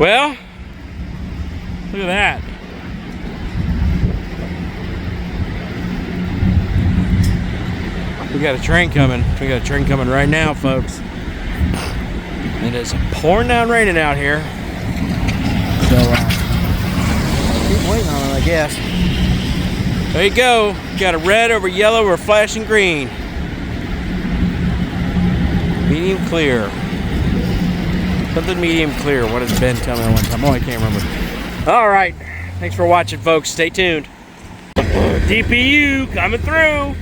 Well, look at that. We got a train coming. We got a train coming right now, folks. It is pouring down raining out here. So, keep waiting on it, I guess. There you go. Got a red over yellow or flashing green. Medium clear. Something medium clear. What has Ben tell me one time? Oh, I can't remember. All right. Thanks for watching, folks. Stay tuned. DPU coming through.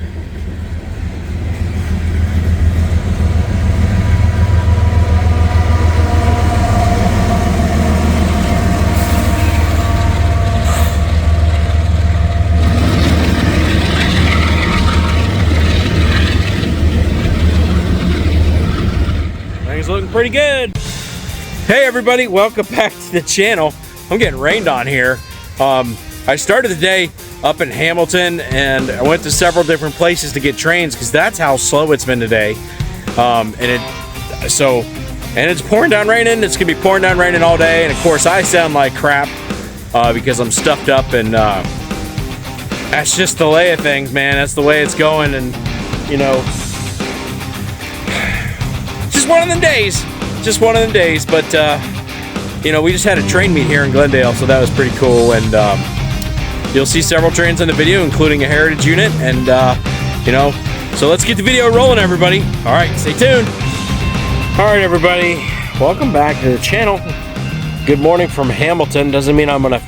Things looking pretty good. Hey everybody, welcome back to the channel. I'm getting rained on here. I started the day up in Hamilton and I went to several different places to get trains because that's how slow it's been today. And it's pouring down raining. It's gonna be pouring down raining all day, and of course I sound like crap because I'm stuffed up, and that's just the lay of things, man. That's the way it's going, and you know, just one of them days. Just one of them days, but you know, we just had a train meet here in Glendale, so that was pretty cool, and you'll see several trains in the video, including a heritage unit, and you know, so let's get the video rolling, everybody. All right, stay tuned. All right, everybody, welcome back to the channel. Good morning from Hamilton. Doesn't mean I'm gonna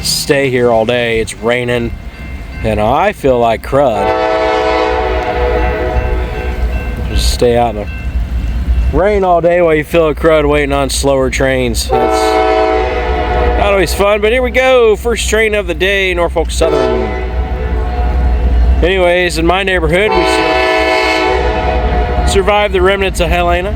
stay here all day. It's raining, and I feel like crud. Just stay out in the rain all day while you feel a crud waiting on slower trains. That's not always fun, but here we go. First train of the day, Norfolk Southern. Anyways, in my neighborhood, we survived the remnants of Helena.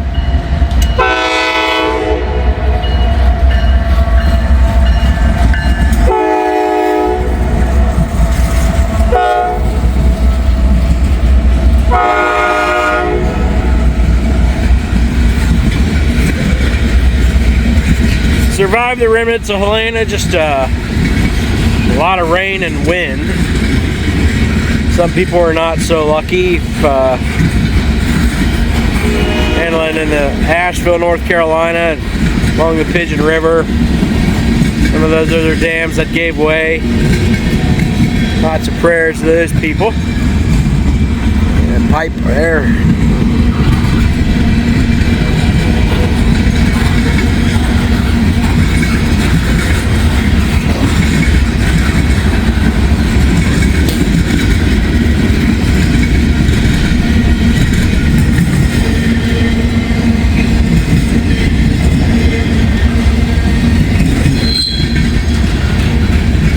Survived the remnants of Helena, just a lot of rain and wind. Some people are not so lucky. Handling in the Asheville, North Carolina, along the Pigeon River. Some of those other dams that gave way. Lots of prayers to those people. And pipe there.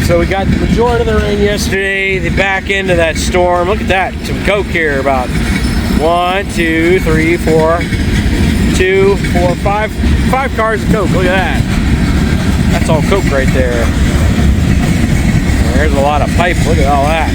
So we got the majority of the rain yesterday, the back end of that storm. Look at that, some Coke here, about 1, 2, 3, 4, 2, 4, 5 cars of Coke. Look at that. That's all Coke right there. There's a lot of pipe, look at all that.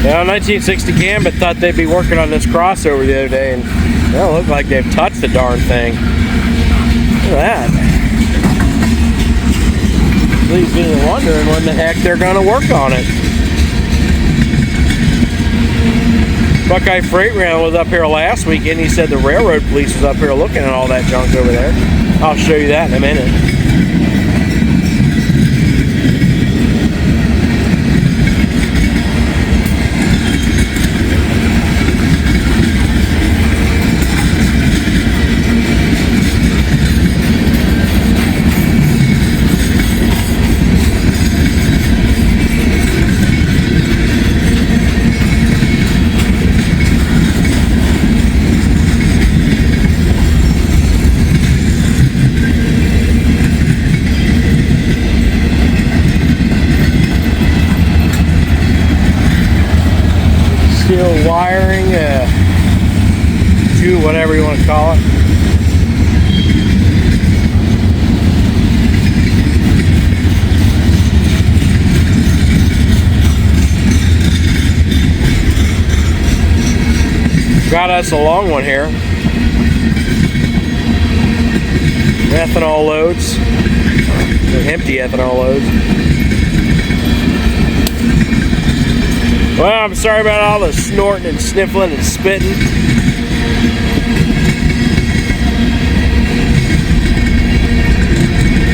Yeah, 1960 Gambit thought they'd be working on this crossover the other day, and it don't look like they've touched the darn thing. Look at that. Leaves me wondering when the heck they're going to work on it. Buckeye Freight Rail was up here last weekend. He said the railroad police was up here looking at all that junk over there. I'll show you that in a minute. Wiring, whatever you want to call it. got us a long one here. Ethanol loads. They're empty ethanol loads. Well, I'm sorry about all the snorting and sniffling and spitting.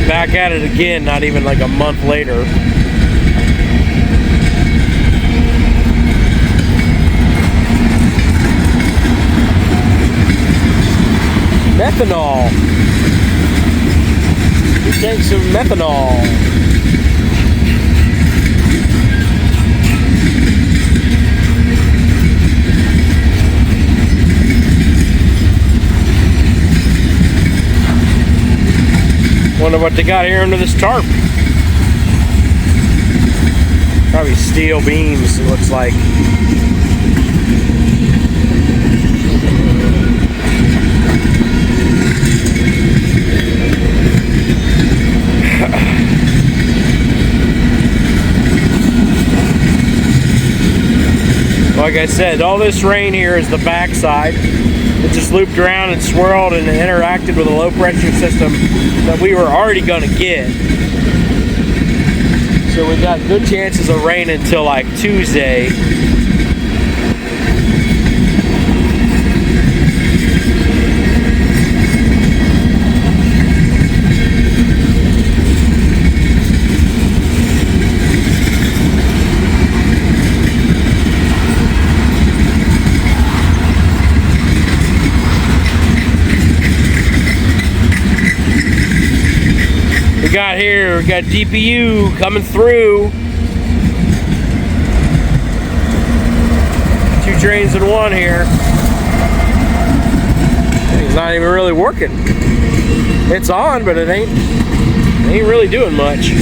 Back at it again, not even like a month later. Methanol. You take some methanol. Wonder what they got here under this tarp. Probably steel beams, it looks like. Like I said, all this rain here is the backside. It just looped around and swirled and interacted with a low pressure system that we were already going to get. So we got good chances of rain until like Tuesday. We got DPU coming through. 2 trains in one here. It's not even really working. It's on, but it ain't really doing much.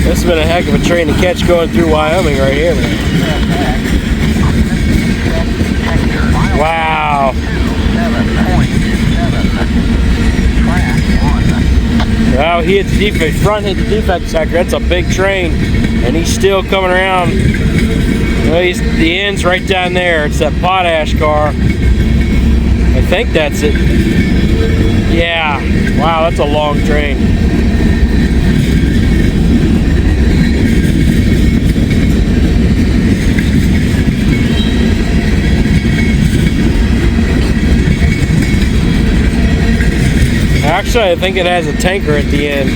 This has been a heck of a train to catch going through Wyoming right here, man. Wow. Wow, he hit the defect, front hit the defect sector. That's a big train, and he's still coming around. Well, the end's right down there. It's that potash car. I think that's it. Yeah. Wow, that's a long train. Actually, I think it has a tanker at the end.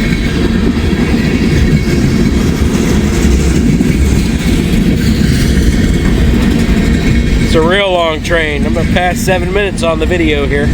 It's a real long train. I'm going to pass 7 minutes on the video here.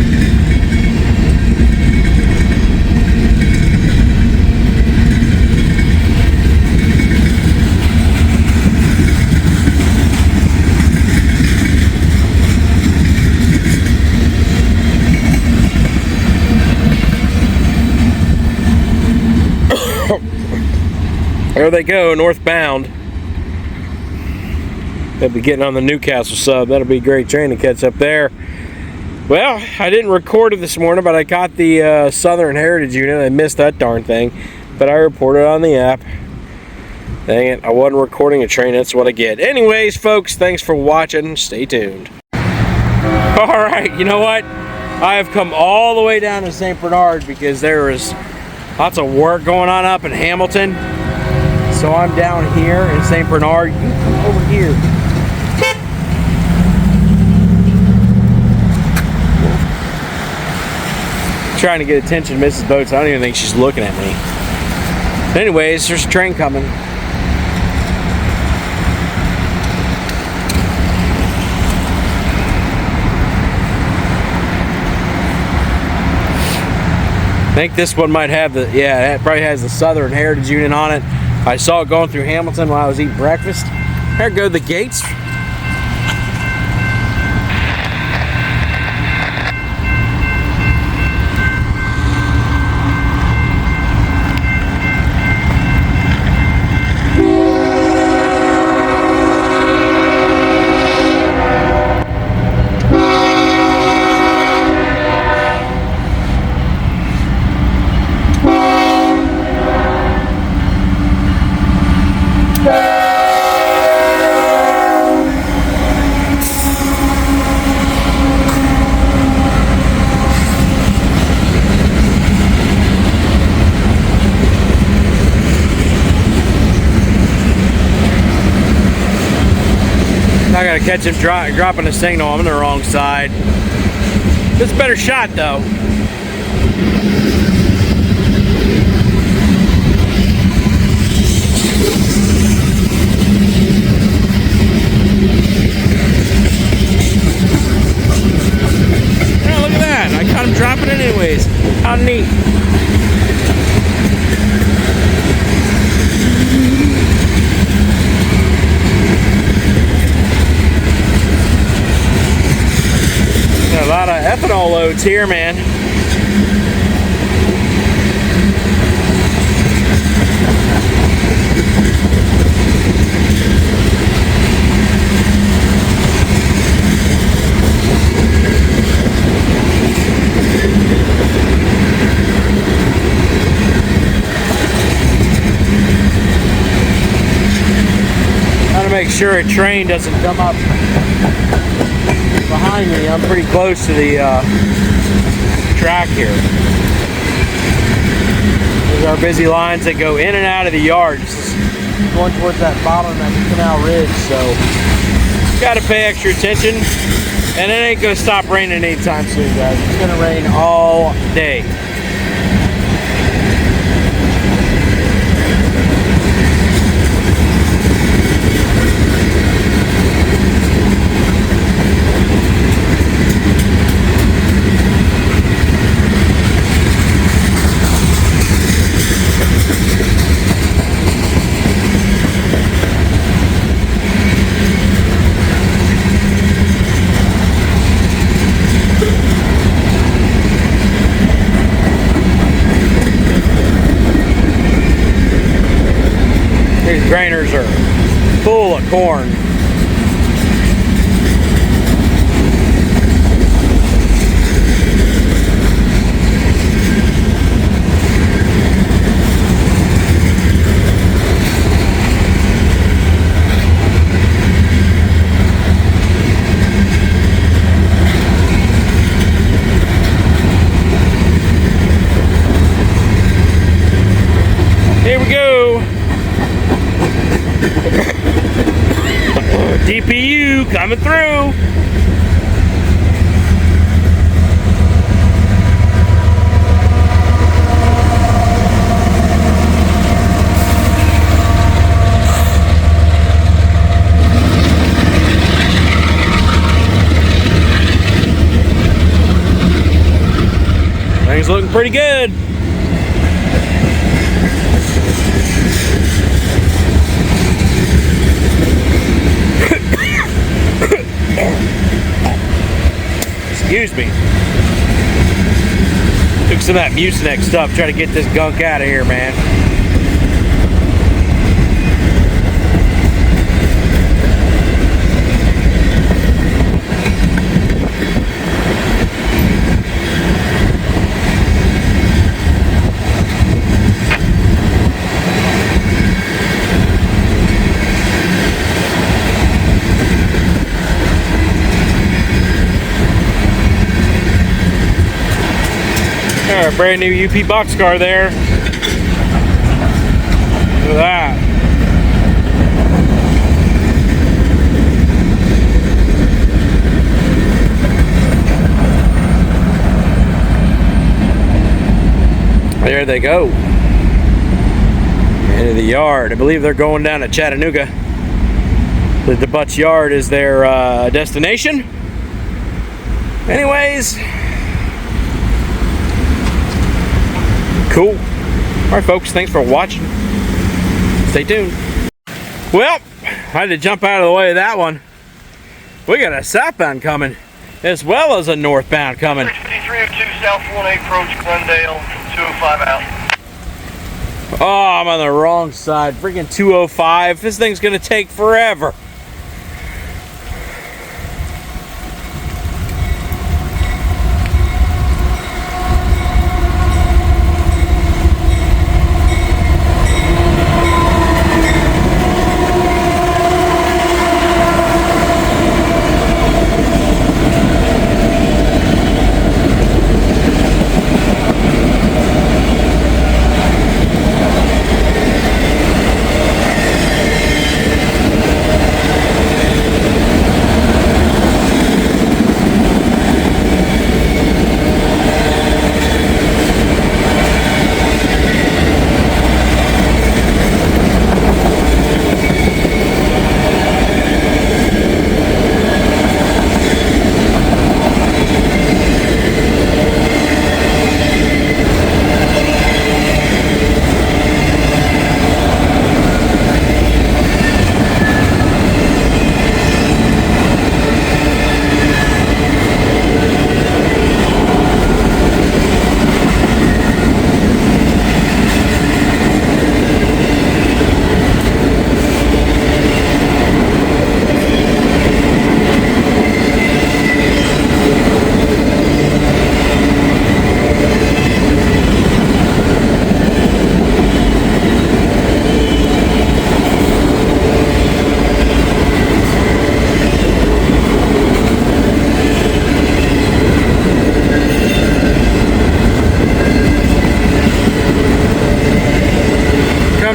There they go, northbound. They'll be getting on the Newcastle sub. That'll be a great train to catch up there. Well, I didn't record it this morning, but I caught the Southern Heritage unit. I missed that darn thing, but I reported on the app. Dang it, I wasn't recording a train. That's what I get. Anyways, folks, thanks for watching. Stay tuned. All right, you know what? I have come all the way down to St. Bernard because there is lots of work going on up in Hamilton. So I'm down here in St. Bernard. You come over here. Trying to get attention to Mrs. Boats. I don't even think she's looking at me. Anyways, there's a train coming. I think this one might have the, yeah, it probably has the Southern Heritage unit on it. I saw it going through Hamilton while I was eating breakfast. There go the gates. I gotta catch him dropping a signal. I'm on the wrong side. This is a better shot though. Oh, look at that. I caught him dropping it anyways. How neat. A lot of ethanol loads here, man. Gotta make sure a train doesn't come up behind me. I'm pretty close to the track here. Those are busy lines that go in and out of the yards, going towards that bottom of that canal ridge. So, got to pay extra attention. And it ain't gonna stop raining anytime soon, guys. It's gonna rain all day. These grainers are full of corn. Here we go. DPU coming through. Things looking pretty good. Excuse me. Took some of that Mucinex stuff, try to get this gunk out of here, man. Our brand new UP boxcar there. Look at that. There they go. the yard. I believe they're going down to Chattanooga. The Butts Yard is their destination. Anyways, cool. All right, folks, thanks for watching. Stay tuned. Well, I had to jump out of the way of that one. We got a southbound coming, as well as a northbound coming. 6302 South 18 approach Glendale, 205 out. Oh, I'm on the wrong side. Freaking 205. This thing's gonna take forever.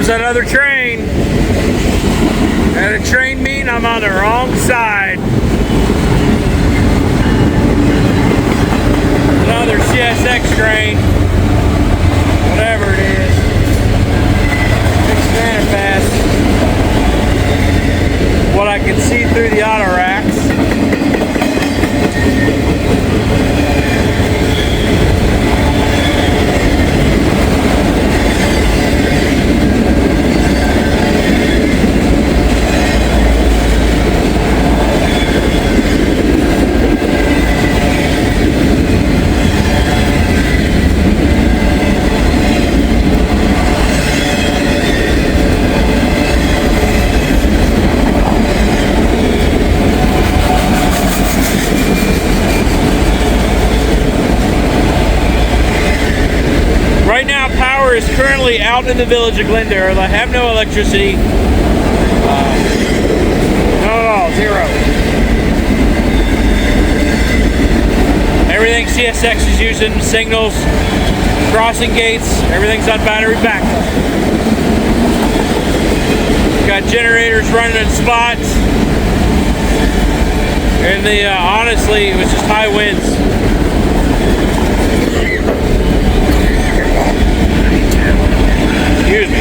Another train. At a train meet, I'm on the wrong side. Another CSX train. Whatever it is. It's kind of fast. What I can see through the auto racks. Is currently out in the village of Glendale. I have no electricity. Not at all, zero. Everything CSX is using, signals, crossing gates, everything's on battery backup. Got generators running in spots. And honestly, it was just high winds. Excuse me.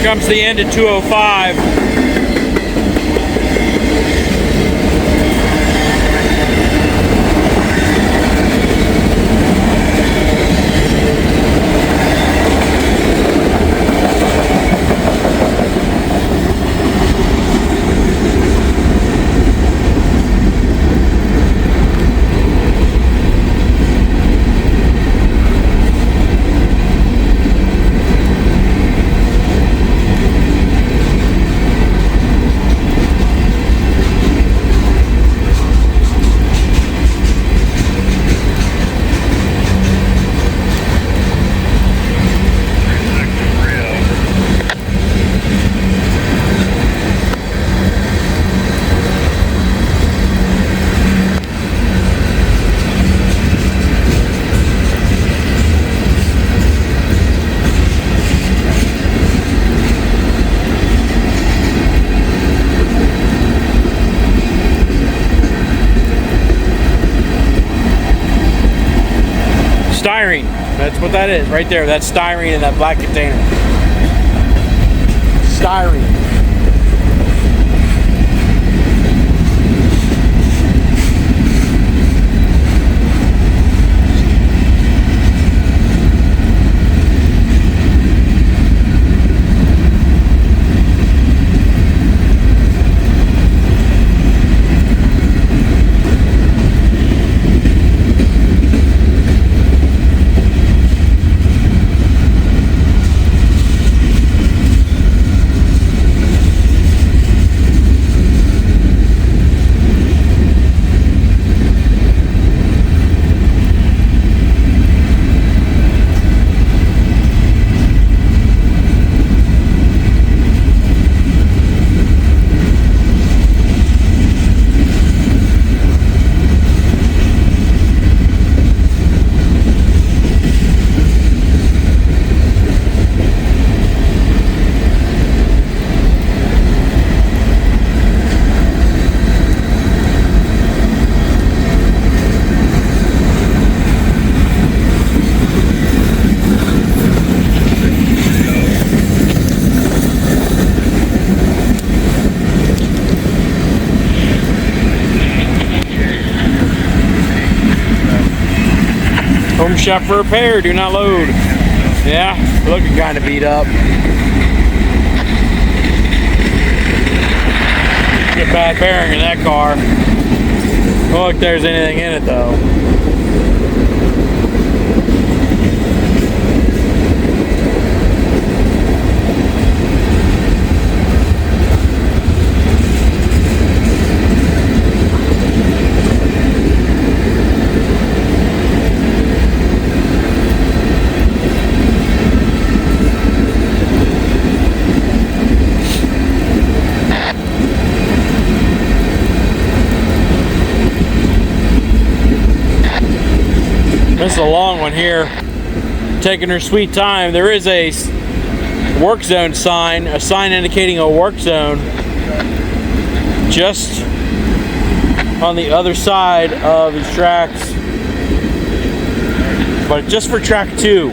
Here comes the end at 205. Styrene, that's what that is right there. That's styrene in that black container. Styrene. Home shop for repair, do not load. Yeah, looking kind of beat up. Get bad bearing in that car. Don't look there's anything in it though. This is a long one here. Taking her sweet time. There is a work zone sign, a sign indicating a work zone just on the other side of these tracks. But just for track 2,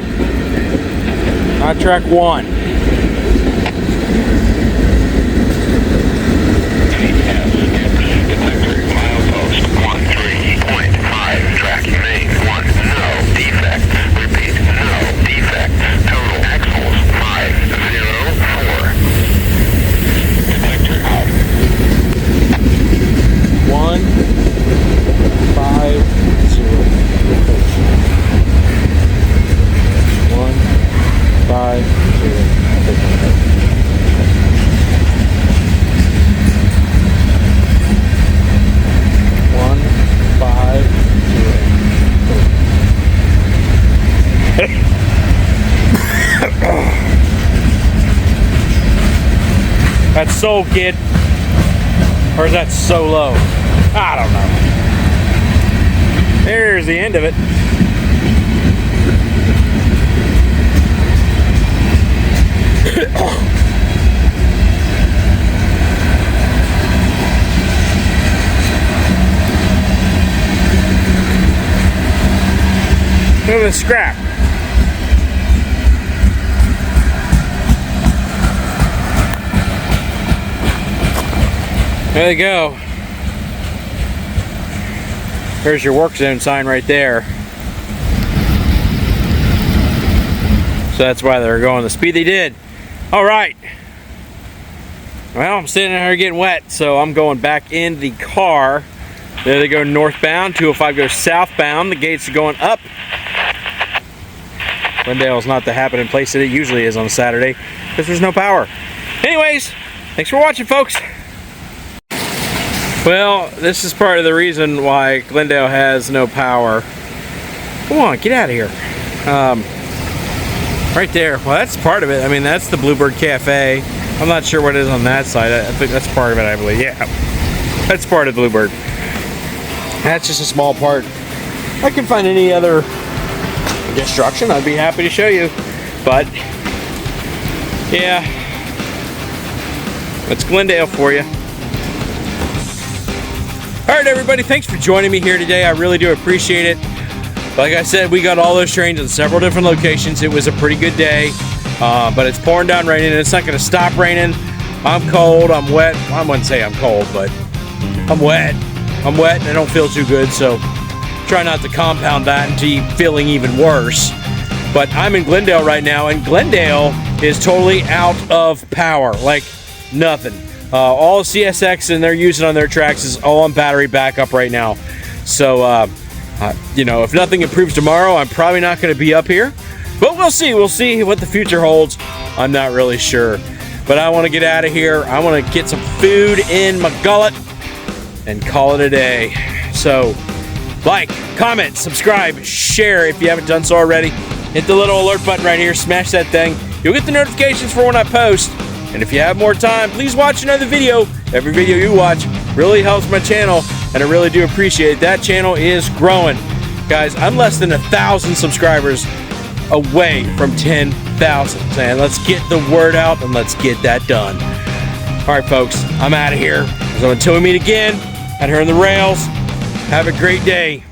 not track 1. That's so kid. Or is that so low? I don't know. There's the end of it. Look at the scrap. There they go. There's your work zone sign right there. So that's why they're going the speed they did. All right. Well, I'm sitting here getting wet, so I'm going back in the car. There they go northbound. 205 goes southbound. The gates are going up. Glendale's not the happening place that it usually is on a Saturday because there's no power. Anyways, thanks for watching, folks. Well, this is part of the reason why Glendale has no power. Come on, get out of here. Right there. Well, that's part of it. I mean, that's the Bluebird Cafe. I'm not sure what it is on that side. I think that's part of it, I believe. Yeah, that's part of Bluebird. That's just a small part. If I can find any other destruction, I'd be happy to show you. But, yeah, that's Glendale for you. All right, everybody, thanks for joining me here today. I really do appreciate it. Like I said, we got all those trains in several different locations. It was a pretty good day, but it's pouring down raining, and it's not going to stop raining. I'm cold, I'm wet. I wouldn't say I'm cold, but I'm wet. I'm wet, and I don't feel too good, so try not to compound that into feeling even worse. But I'm in Glendale right now, and Glendale is totally out of power, like nothing. All CSX and they're using on their tracks is all on battery backup right now. So, you know, if nothing improves tomorrow, I'm probably not going to be up here. But we'll see. We'll see what the future holds. I'm not really sure. But I want to get out of here. I want to get some food in my gullet and call it a day. So, like, comment, subscribe, share if you haven't done so already. Hit the little alert button right here. Smash that thing. You'll get the notifications for when I post. And if you have more time, please watch another video. Every video you watch really helps my channel, and I really do appreciate it. That channel is growing. Guys, I'm less than 1,000 subscribers away from 10,000. And let's get the word out and let's get that done. All right, folks, I'm out of here. So until we meet again out here on the rails, have a great day.